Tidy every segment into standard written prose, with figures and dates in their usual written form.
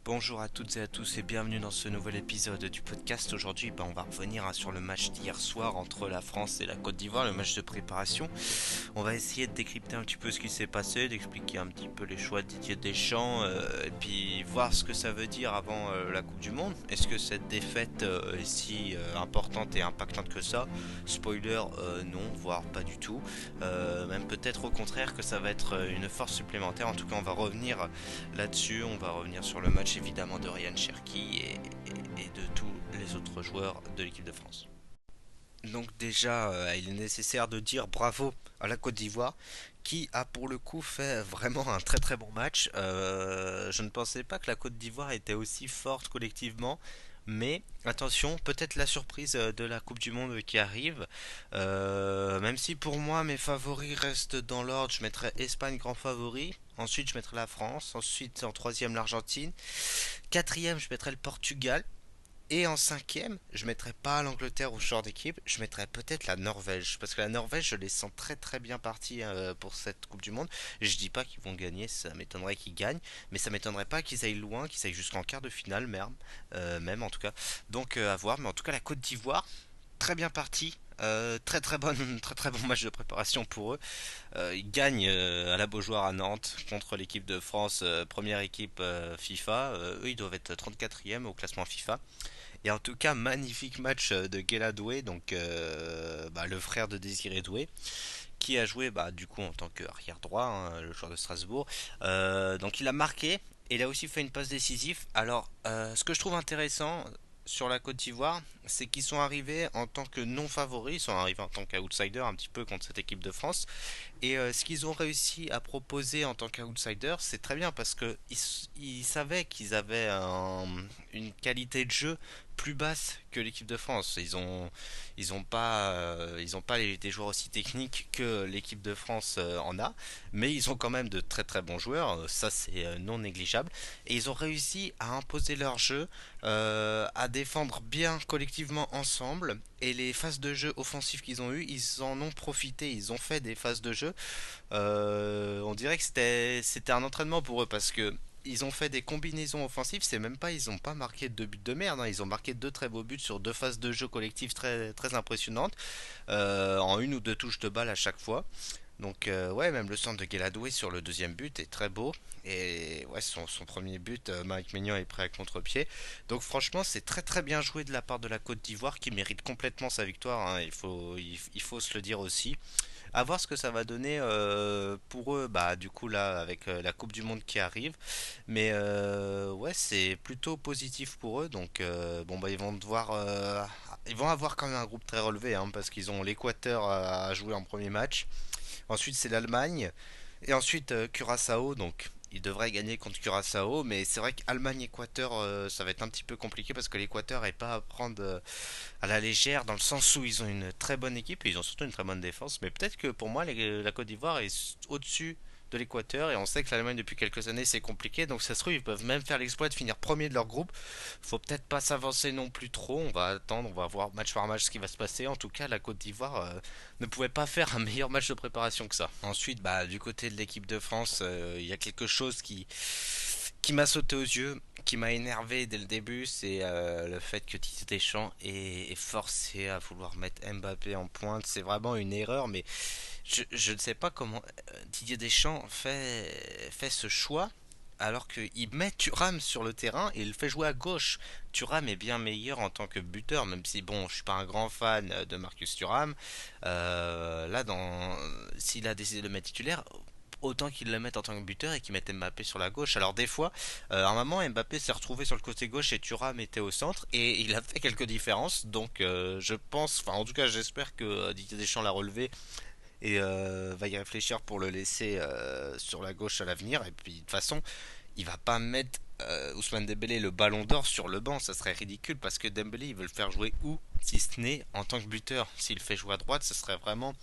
Bonjour à toutes et à tous et bienvenue dans ce nouvel épisode du podcast. Aujourd'hui, on va revenir sur le match d'hier soir entre la France et la Côte d'Ivoire, le match de préparation. On va essayer de décrypter un petit peu ce qui s'est passé, d'expliquer un petit peu les choix de Didier Deschamps et puis voir ce que ça veut dire avant la Coupe du Monde. Est-ce que cette défaite est si importante et impactante que ça? Spoiler, non, voire pas du tout. Même peut-être au contraire que ça va être une force supplémentaire. En tout cas, on va revenir là-dessus. On va revenir sur le match évidemment de Ryan Cherki et de tous les autres joueurs de l'équipe de France. Donc déjà, il est nécessaire de dire bravo à la Côte d'Ivoire qui a pour le coup fait vraiment un très très bon match. Je ne pensais pas que la Côte d'Ivoire était aussi forte collectivement. Mais attention, peut-être la surprise de la Coupe du Monde qui arrive. Même si pour moi mes favoris restent dans l'ordre, je mettrais Espagne grand favori. Ensuite je mettrais la France. Ensuite en troisième l'Argentine. Quatrième je mettrais le Portugal. Et en cinquième, je mettrais pas l'Angleterre au genre d'équipe, je mettrais peut-être la Norvège. Parce que la Norvège, je les sens très très bien partis pour cette Coupe du Monde. Je dis pas qu'ils vont gagner, ça m'étonnerait qu'ils gagnent. Mais ça m'étonnerait pas qu'ils aillent loin, qu'ils aillent jusqu'en quart de finale même, même en tout cas. Donc à voir. Mais en tout cas, la Côte d'Ivoire, très bien parti. Très très bonne, très très bon match de préparation pour eux. Ils gagnent à la Beaujoire à Nantes contre l'équipe de France, première équipe FIFA. Eux, ils doivent être 34e au classement FIFA. Et en tout cas, magnifique match de Guela Doué, donc le frère de Désiré Doué, qui a joué du coup en tant qu'arrière droit, hein, le joueur de Strasbourg. Donc il a marqué et il a aussi fait une passe décisive. Alors, ce que je trouve intéressant sur la Côte d'Ivoire, c'est qu'ils sont arrivés en tant que non favoris, ils sont arrivés en tant qu'outsiders un petit peu contre cette équipe de France. Et ce qu'ils ont réussi à proposer en tant qu'outsiders, c'est très bien parce que ils savaient qu'ils avaient une qualité de jeu plus basse que l'équipe de France. Ils ont pas des joueurs aussi techniques que l'équipe de France en a, mais ils ont quand même de très très bons joueurs. Ça c'est non négligeable. Et ils ont réussi à imposer leur jeu, à défendre bien collectivement ensemble. Et les phases de jeu offensives qu'ils ont eues, ils en ont profité. Ils ont fait des phases de jeu. On dirait que c'était un entraînement pour eux parce que ils ont fait des combinaisons offensives, c'est même pas, ils ont pas marqué deux buts de merde, hein. Ils ont marqué deux très beaux buts sur deux phases de jeu collectives très, très impressionnantes, en une ou deux touches de balle à chaque fois. Donc ouais, même le centre de Gueladoué sur le deuxième but est très beau. Et ouais, son premier but, Mike Maignan est prêt à contre-pied. Donc franchement, c'est très très bien joué de la part de la Côte d'Ivoire qui mérite complètement sa victoire, hein. Il faut se le dire aussi. À voir ce que ça va donner pour eux, du coup là avec la Coupe du Monde qui arrive. Mais ouais, c'est plutôt positif pour eux. Donc ils vont devoir, ils vont avoir quand même un groupe très relevé, hein, parce qu'ils ont l'Équateur à jouer en premier match. Ensuite c'est l'Allemagne et ensuite Curaçao. Donc ils devraient gagner contre Curaçao, mais c'est vrai qu'Allemagne-Équateur, ça va être un petit peu compliqué parce que l'Équateur est pas à prendre à la légère dans le sens où ils ont une très bonne équipe et ils ont surtout une très bonne défense. Mais peut-être que pour moi, la Côte d'Ivoire est au-dessus de l'Équateur et on sait que l'Allemagne depuis quelques années c'est compliqué, donc ça se trouve ils peuvent même faire l'exploit de finir premier de leur groupe. Faut peut-être pas s'avancer non plus trop, on va attendre, on va voir match par match ce qui va se passer. En tout cas, la Côte d'Ivoire ne pouvait pas faire un meilleur match de préparation que ça. Ensuite, du côté de l'équipe de France, il y a quelque chose qui m'a sauté aux yeux, qui m'a énervé dès le début, c'est le fait que Didier Deschamps est forcé à vouloir mettre Mbappé en pointe. C'est vraiment une erreur, mais je ne sais pas comment Didier Deschamps fait ce choix alors qu'il met Thuram sur le terrain et il le fait jouer à gauche. Thuram est bien meilleur en tant que buteur, même si bon, je suis pas un grand fan de Marcus Thuram. S'il a décidé de le mettre titulaire, autant qu'il le mette en tant que buteur et qu'il mette Mbappé sur la gauche. Alors des fois, à un moment, Mbappé s'est retrouvé sur le côté gauche et Thuram était au centre et il a fait quelques différences. Donc je pense, enfin en tout cas j'espère que Didier Deschamps l'a relevé et va y réfléchir pour le laisser sur la gauche à l'avenir. Et puis de toute façon, il va pas mettre Ousmane Dembélé le ballon d'or sur le banc, ça serait ridicule parce que Dembélé il veut le faire jouer où si ce n'est en tant que buteur. S'il le fait jouer à droite, ce serait vraiment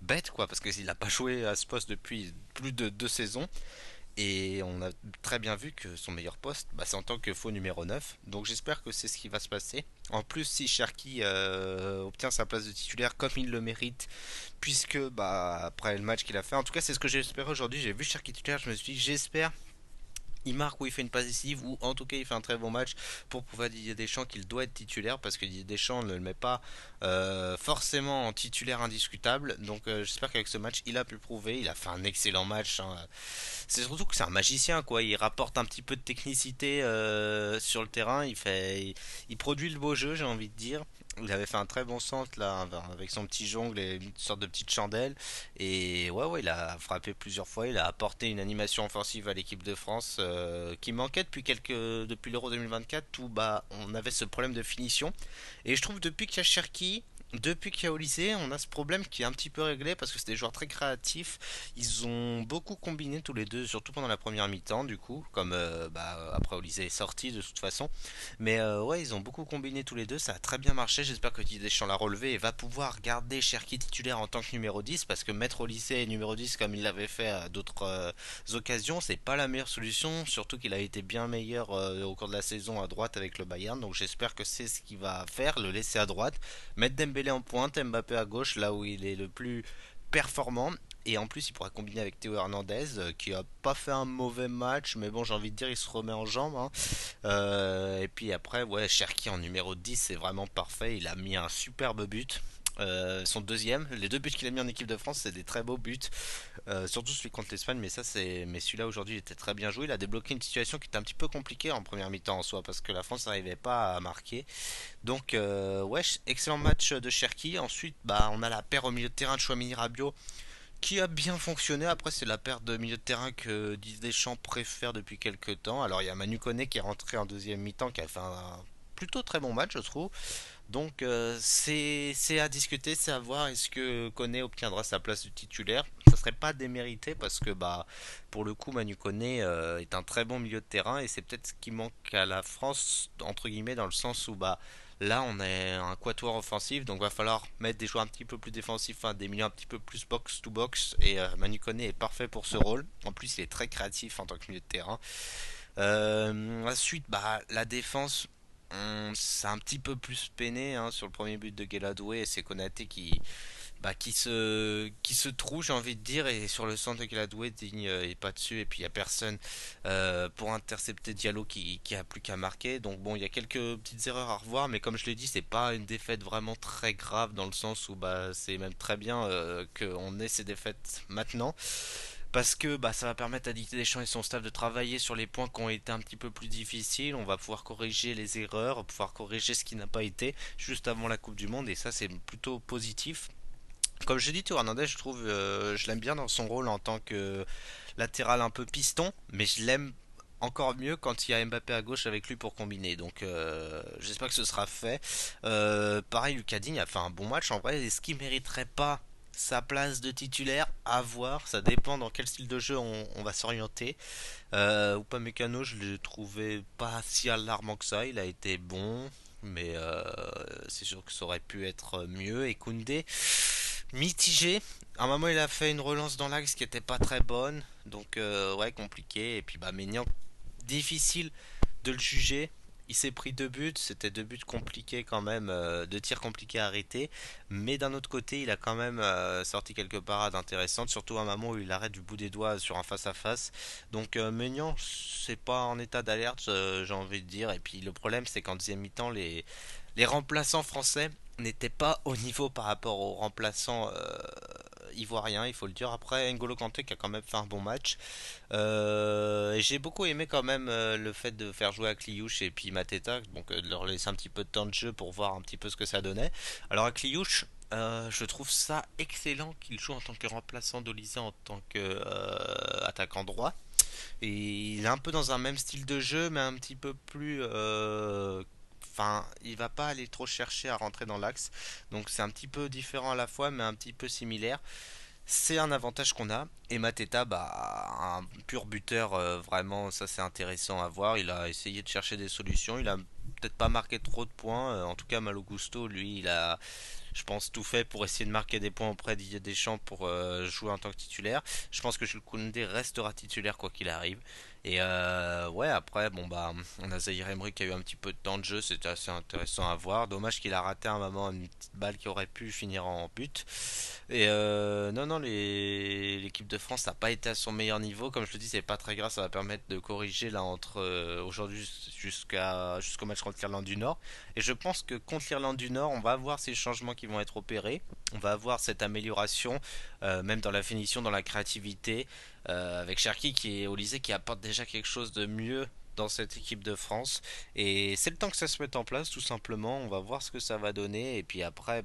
bête quoi parce qu'il n'a pas joué à ce poste depuis plus de deux saisons et on a très bien vu que son meilleur poste c'est en tant que faux numéro 9. Donc j'espère que c'est ce qui va se passer. En plus si Cherki obtient sa place de titulaire comme il le mérite puisque après le match qu'il a fait, en tout cas c'est ce que j'ai espéré aujourd'hui, j'ai vu Cherki titulaire, je me suis dit j'espère il marque ou il fait une passe décisive ou en tout cas il fait un très bon match pour prouver à Didier Deschamps qu'il doit être titulaire parce que Didier Deschamps ne le met pas forcément en titulaire indiscutable. Donc j'espère qu'avec ce match il a pu prouver, il a fait un excellent match, hein. C'est surtout que c'est un magicien quoi, il rapporte un petit peu de technicité sur le terrain, il produit le beau jeu j'ai envie de dire. Il avait fait un très bon centre là avec son petit jongle et une sorte de petite chandelle. Et ouais, il a frappé plusieurs fois. Il a apporté une animation offensive à l'équipe de France qui manquait depuis l'Euro 2024 où bah on avait ce problème de finition. Et je trouve depuis qu'il y a Cherki, depuis qu'il y a Olysée, on a ce problème qui est un petit peu réglé parce que c'est des joueurs très créatifs. Ils ont beaucoup combiné tous les deux, surtout pendant la première mi-temps du coup, comme après Olysée est sorti de toute façon. Mais ouais, ils ont beaucoup combiné tous les deux, ça a très bien marché. J'espère que Didier Deschamps l'a relevé et va pouvoir garder Cherki titulaire en tant que numéro 10 parce que mettre au lycée numéro 10 comme il l'avait fait à d'autres occasions, c'est pas la meilleure solution. Surtout qu'il a été bien meilleur au cours de la saison à droite avec le Bayern. Donc j'espère que c'est ce qu'il va faire, le laisser à droite, mettre Dembélé en pointe, Mbappé à gauche, là où il est le plus performant. Et en plus, il pourra combiner avec Théo Hernandez, qui a pas fait un mauvais match, mais bon, j'ai envie de dire, il se remet en jambe, hein. Et puis après, ouais, Cherki en numéro 10, c'est vraiment parfait. Il a mis un superbe but. Son deuxième, les deux buts qu'il a mis en équipe de France, c'est des très beaux buts. Surtout celui contre l'Espagne, mais celui-là aujourd'hui, il était très bien joué. Il a débloqué une situation qui était un petit peu compliquée en première mi-temps en soi, parce que la France n'arrivait pas à marquer. Donc, ouais, excellent match de Cherki. Ensuite, bah, on a la paire au milieu de terrain de Chouamini Rabiot qui a bien fonctionné. Après, c'est la paire de milieu de terrain que Didier Deschamps préfère depuis quelques temps. Alors, il y a Manu Koné qui est rentré en deuxième mi-temps, qui a fait un plutôt très bon match, je trouve. Donc, c'est à discuter, c'est à voir. Est-ce que Koné obtiendra sa place de titulaire? Ça serait pas démérité parce que, bah, pour le coup, Manu Koné est un très bon milieu de terrain et c'est peut-être ce qui manque à la France, entre guillemets, dans le sens où, bah, là, on est un quatuor offensif, donc va falloir mettre des joueurs un petit peu plus défensifs, hein, des milieux un petit peu plus box to box. Et Manu Koné est parfait pour ce rôle. En plus, il est très créatif en tant que milieu de terrain. Ensuite, bah, la défense, c'est un petit peu plus peiné hein, sur le premier but de Gueladoué et c'est Konaté qui se trouve, j'ai envie de dire, et sur le centre de Gueladoué, Digne est pas dessus et puis il y a personne pour intercepter Diallo qui a plus qu'à marquer. Donc bon, il y a quelques petites erreurs à revoir, mais comme je l'ai dit, c'est pas une défaite vraiment très grave dans le sens où bah c'est même très bien qu'on ait ces défaites maintenant. Parce que bah, ça va permettre à Didier Deschamps et son staff de travailler sur les points qui ont été un petit peu plus difficiles. On va pouvoir corriger les erreurs, pouvoir corriger ce qui n'a pas été juste avant la Coupe du Monde et ça c'est plutôt positif. Comme je dis, Théo Hernandez, je trouve, je l'aime bien dans son rôle en tant que latéral un peu piston, mais je l'aime encore mieux quand il y a Mbappé à gauche avec lui pour combiner. Donc j'espère que ce sera fait. Pareil, Lucas Digne a fait un bon match en vrai. Est-ce qu'il mériterait pas sa place de titulaire? À voir, ça dépend dans quel style de jeu on va s'orienter. Upamecano, je l'ai trouvé pas si alarmant que ça. Il a été bon, mais c'est sûr que ça aurait pu être mieux. Et Koundé, mitigé. À un moment, il a fait une relance dans l'axe qui était pas très bonne, donc ouais, compliqué. Et puis bah Maignan, difficile de le juger. Il s'est pris deux buts, c'était deux buts compliqués quand même, deux tirs compliqués à arrêter. Mais d'un autre côté, il a quand même sorti quelques parades intéressantes, surtout à un moment où il arrête du bout des doigts sur un face-à-face. Donc Maignan, c'est pas en état d'alerte, j'ai envie de dire. Et puis le problème, c'est qu'en deuxième mi-temps, les remplaçants français n'étaient pas au niveau par rapport aux remplaçants ivoiriens, il faut le dire. Après, N'Golo Kanté qui a quand même fait un bon match. Et j'ai beaucoup aimé quand même le fait de faire jouer à Kliouche et puis Mateta, donc de leur laisser un petit peu de temps de jeu pour voir un petit peu ce que ça donnait. Alors à Kliouche, je trouve ça excellent qu'il joue en tant que remplaçant d'Olysée en tant que attaquant droit. Et il est un peu dans un même style de jeu, mais un petit peu plus. Enfin, il va pas aller trop chercher à rentrer dans l'axe. Donc c'est un petit peu différent à la fois, mais un petit peu similaire. C'est un avantage qu'on a. Et Mateta, bah, un pur buteur, vraiment, ça c'est intéressant à voir. Il a essayé de chercher des solutions. Il a peut-être pas marqué trop de points. En tout cas, Malo Gusto, lui, il a, je pense, tout fait pour essayer de marquer des points auprès d'Didier Deschamps pour jouer en tant que titulaire. Je pense que Jules Koundé restera titulaire quoi qu'il arrive. Et ouais, après, bon bah, on a Zaïre Emery qui a eu un petit peu de temps de jeu, c'était assez intéressant à voir. Dommage qu'il a raté un moment une petite balle qui aurait pu finir en but. Et non, non, l'équipe de France n'a pas été à son meilleur niveau. Comme je le dis, c'est pas très grave, ça va permettre de corriger là entre aujourd'hui jusqu'au match contre l'Irlande du Nord. Et je pense que contre l'Irlande du Nord, on va avoir ces changements qui vont être opérés. On va avoir cette amélioration, même dans la finition, dans la créativité, avec Cherki qui est au lycée qui apporte déjà quelque chose de mieux dans cette équipe de France. Et c'est le temps que ça se mette en place, tout simplement. On va voir ce que ça va donner. Et puis après,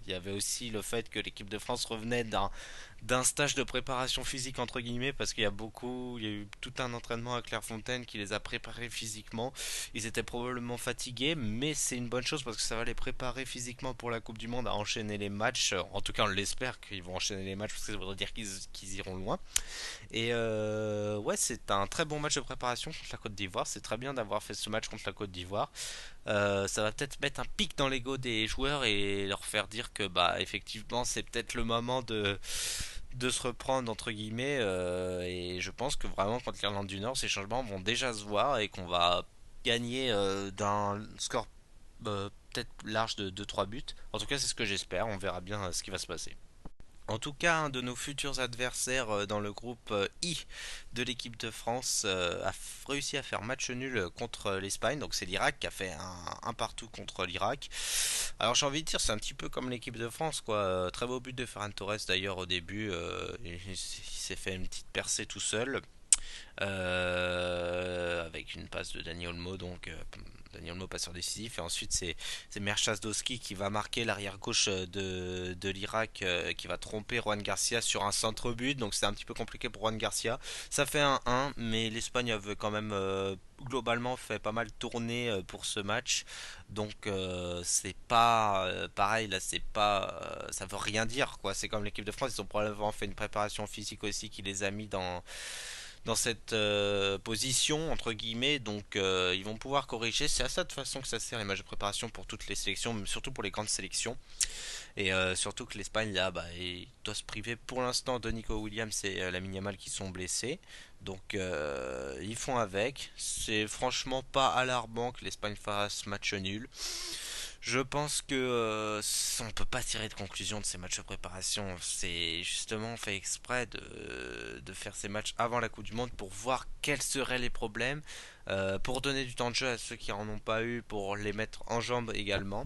il y avait aussi le fait que l'équipe de France revenait d'un stage de préparation physique entre guillemets parce il y a eu tout un entraînement à Clairefontaine qui les a préparés physiquement. Ils étaient probablement fatigués, mais c'est une bonne chose parce que ça va les préparer physiquement pour la Coupe du Monde à enchaîner les matchs. En tout cas, on l'espère qu'ils vont enchaîner les matchs parce que ça voudrait dire qu'ils iront loin. Et ouais, c'est un très bon match de préparation contre la Côte d'Ivoire. C'est très bien d'avoir fait ce match contre la Côte d'Ivoire. Ça va peut-être mettre un pic dans l'ego des joueurs et leur faire dire que bah effectivement c'est peut-être le moment de se reprendre entre guillemets. Et je pense que vraiment contre l'Irlande du Nord, ces changements vont déjà se voir et qu'on va gagner d'un score peut-être large de 2-3 buts. En tout cas, c'est ce que j'espère. On verra bien ce qui va se passer. En tout cas, un de nos futurs adversaires dans le groupe I de l'équipe de France réussi à faire match nul contre l'Espagne. Donc c'est l'Irak qui a fait un partout contre l'Irak. Alors j'ai envie de dire c'est un petit peu comme l'équipe de France quoi. Très beau but de Ferran Torres d'ailleurs au début. Il s'est fait une petite percée tout seul. Avec une passe de Dani Olmo donc Dani Olmo passeur décisif et ensuite c'est Merchasdowski qui va marquer l'arrière gauche de l'Irak qui va tromper Juan Garcia sur un centre but donc c'est un petit peu compliqué pour Juan Garcia, ça fait 1-1 mais l'Espagne avait quand même globalement fait pas mal tourner pour ce match donc c'est pas pareil là c'est pas ça veut rien dire quoi, c'est comme l'équipe de France, ils ont probablement fait une préparation physique aussi qui les a mis dans cette position entre guillemets donc ils vont pouvoir corriger, c'est à ça de façon que ça sert les matchs de préparation pour toutes les sélections mais surtout pour les grandes sélections et surtout que l'Espagne là il doit se priver pour l'instant de Nico Williams et Lamine Yamal qui sont blessés donc ils font avec, c'est franchement pas alarmant que l'Espagne fasse match nul. Je pense que on peut pas tirer de conclusion de ces matchs de préparation. C'est justement fait exprès de faire ces matchs avant la Coupe du Monde pour voir quels seraient les problèmes, pour donner du temps de jeu à ceux qui en ont pas eu, pour les mettre en jambes également.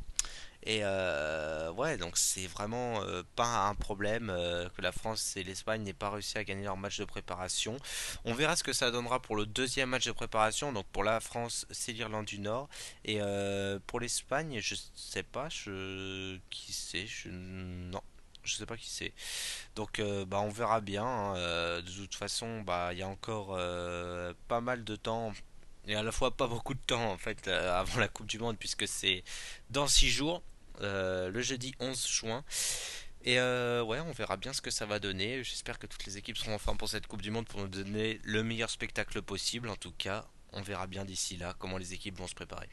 Et ouais, donc c'est vraiment pas un problème que la France et l'Espagne n'aient pas réussi à gagner leur match de préparation. On verra ce que ça donnera pour le deuxième match de préparation. Donc pour la France, c'est l'Irlande du Nord. Et pour l'Espagne, je sais pas, qui c'est, non. Je sais pas qui c'est. Donc on verra bien, hein. De toute façon, il y a encore pas mal de temps et à la fois pas beaucoup de temps en fait avant la Coupe du Monde puisque c'est dans 6 jours, le jeudi 11 juin. Et ouais, on verra bien ce que ça va donner. J'espère que toutes les équipes seront en forme pour cette Coupe du Monde pour nous donner le meilleur spectacle possible. En tout cas, on verra bien d'ici là comment les équipes vont se préparer.